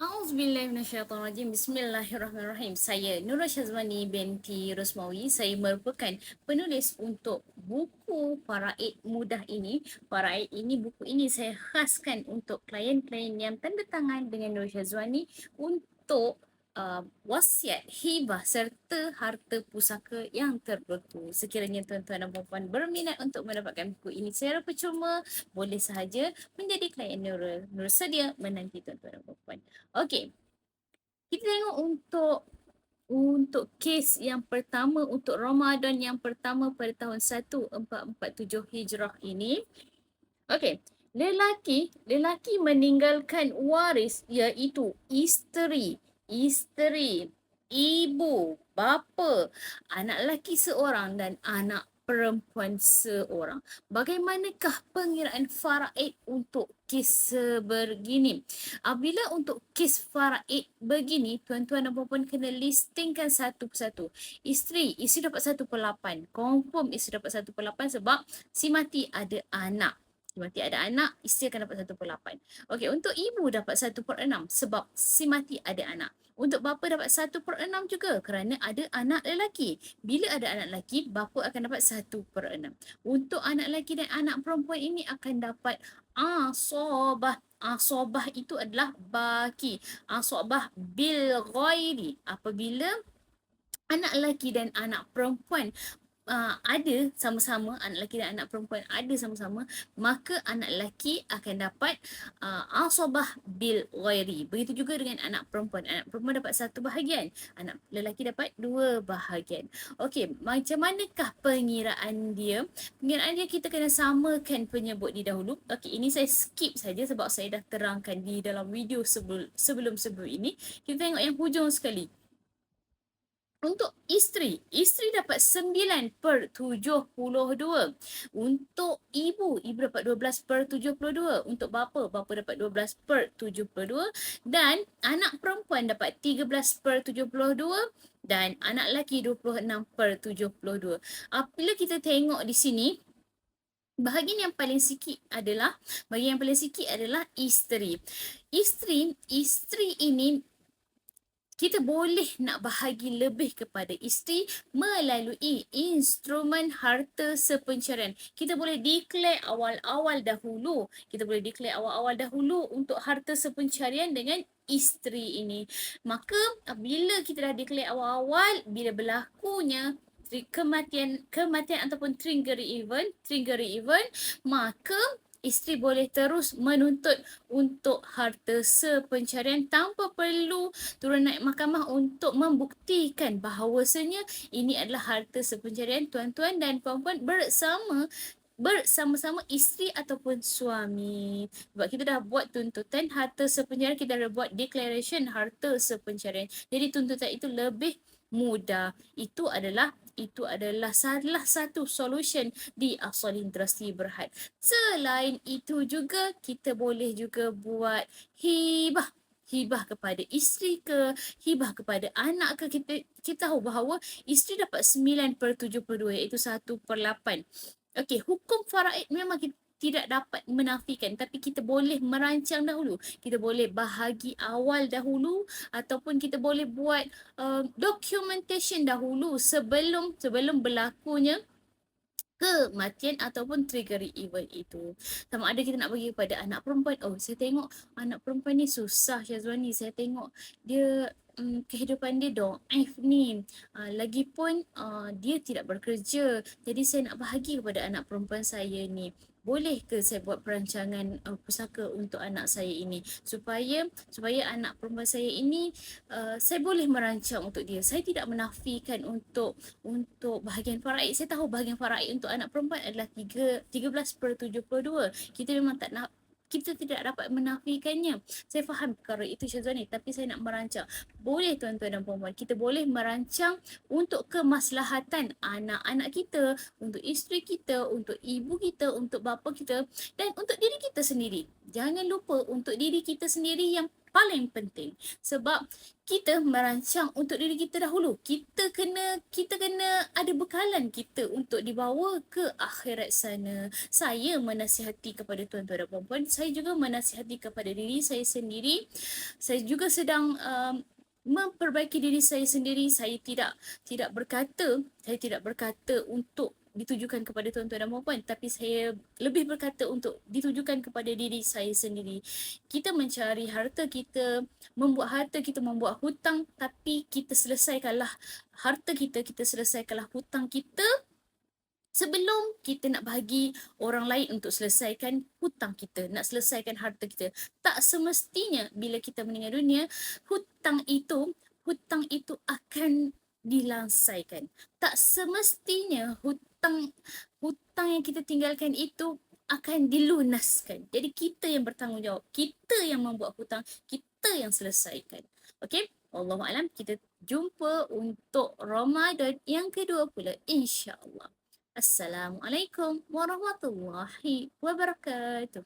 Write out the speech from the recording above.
Auzubillahiminasyaitonirrajim. Bismillahirrahmanirrahim. Saya Nurul Syazwani binti Rosmawi. Saya merupakan penulis untuk buku Faraid Mudah ini. Faraid ini, buku ini saya khaskan untuk klien-klien yang tanda tangan dengan Nurul Syazwani untuk wasiat, hibah serta harta pusaka yang terberku. Sekiranya tuan-tuan dan puan-puan berminat untuk mendapatkan buku ini secara percuma, boleh sahaja menjadi klien Nurul. Nurul sedia menanti tuan-tuan dan puan-puan. Okey, kita tengok untuk kes yang pertama, untuk Ramadan yang pertama pada tahun 1447 Hijrah ini. Okey, lelaki meninggalkan waris iaitu isteri, ibu, bapa, anak lelaki seorang dan anak perempuan seorang. Bagaimanakah pengiraan faraid untuk kes sebegini? Apabila untuk kes faraid begini, tuan-tuan dan puan-puan kena listingkan satu persatu. Isteri dapat 1/8. Confirm isteri dapat 1/8 sebab si mati ada anak. Si mati ada anak, isteri akan dapat 1/8. Okey, untuk ibu dapat 1/6 sebab si mati ada anak. Untuk bapa dapat 1/6 juga kerana ada anak lelaki. Bila ada anak lelaki, bapa akan dapat 1/6. Untuk anak lelaki dan anak perempuan ini akan dapat asobah. Asobah itu adalah baki. Asobah bil ghairi. Apabila anak lelaki dan anak perempuan ada sama-sama, anak lelaki dan anak perempuan ada sama-sama, maka anak lelaki akan dapat asobah bil ghairi. Begitu juga dengan anak perempuan. Anak perempuan dapat 1 bahagian, anak lelaki dapat 2 bahagian. Okey, macam manakah pengiraan dia? Pengiraan dia kita kena samakan penyebut di dahulu. Okey, ini saya skip saja sebab saya dah terangkan di dalam video sebelum ini. Kita tengok yang hujung sekali. Untuk isteri dapat 9/72. Untuk ibu dapat 12/72. Untuk bapa dapat 12/72. Dan anak perempuan dapat 13/72. Dan anak lelaki 26/72. Apabila kita tengok di sini, bahagian yang paling sikit adalah isteri. Isteri ini kita boleh nak bahagi lebih kepada isteri melalui instrumen harta sepencarian. Kita boleh declare awal-awal dahulu. Untuk harta sepencarian dengan isteri ini. Maka bila kita dah declare awal-awal, bila berlakunya kematian ataupun triggering event, maka isteri boleh terus menuntut untuk harta sepencarian tanpa perlu turun naik mahkamah untuk membuktikan bahawasanya ini adalah harta sepencarian tuan-tuan dan puan-puan bersama-sama isteri ataupun suami. Sebab kita dah buat tuntutan harta sepencarian, kita dah buat declaration harta sepencarian. Jadi tuntutan itu lebih mudah. Itu adalah salah satu solution di As-Solihin Trustee Berhad. Selain itu juga kita boleh juga buat hibah kepada isteri ke, hibah kepada anak ke. Kita tahu bahawa isteri dapat 9/72 iaitu 1/8. Okey, hukum faraid memang kita tidak dapat menafikan, tapi kita boleh merancang dahulu. Kita boleh bahagi awal dahulu ataupun kita boleh buat documentation dahulu sebelum berlakunya kematian ataupun triggering event itu. Sama ada kita nak bagi kepada anak perempuan. Oh, saya tengok anak perempuan ni susah, Syazwani. Saya tengok dia kehidupan dia do'if ni. Lagipun dia tidak bekerja. Jadi saya nak bahagi kepada anak perempuan saya ni. Boleh ke saya buat perancangan pusaka untuk anak saya ini supaya anak perempuan saya ini saya boleh merancang untuk dia. Saya tidak menafikan untuk bahagian faraid. Saya tahu bahagian faraid untuk anak perempuan adalah 13/72. Kita tidak dapat menafikannya. Saya faham perkara itu, Syazwani, tapi saya nak merancang. Boleh tuan-tuan dan puan-puan, kita boleh merancang untuk kemaslahatan anak-anak kita, untuk isteri kita, untuk ibu kita, untuk bapa kita dan untuk diri kita sendiri. Jangan lupa untuk diri kita sendiri yang paling penting. Sebab kita merancang untuk diri kita dahulu. Kita kena ada bekalan kita untuk dibawa ke akhirat sana. Saya menasihati kepada tuan-tuan dan puan-puan, saya juga menasihati kepada diri saya sendiri. Saya juga sedang memperbaiki diri saya sendiri. Saya tidak berkata untuk ditujukan kepada tuan-tuan dan puan-puan, tapi saya lebih berkata untuk ditujukan kepada diri saya sendiri. Kita mencari harta kita, membuat hutang, tapi kita selesaikanlah harta kita, kita selesaikanlah hutang kita sebelum kita nak bagi orang lain untuk selesaikan hutang kita, nak selesaikan harta kita. Tak semestinya bila kita meninggal dunia, hutang itu akan dilansaikan. Tak semestinya hutang yang kita tinggalkan itu akan dilunaskan. Jadi kita yang bertanggungjawab, kita yang membuat hutang, kita yang selesaikan. Okey? Wallahualam, kita jumpa untuk Ramadan yang kedua pula, insya-Allah. Assalamualaikum warahmatullahi wabarakatuh.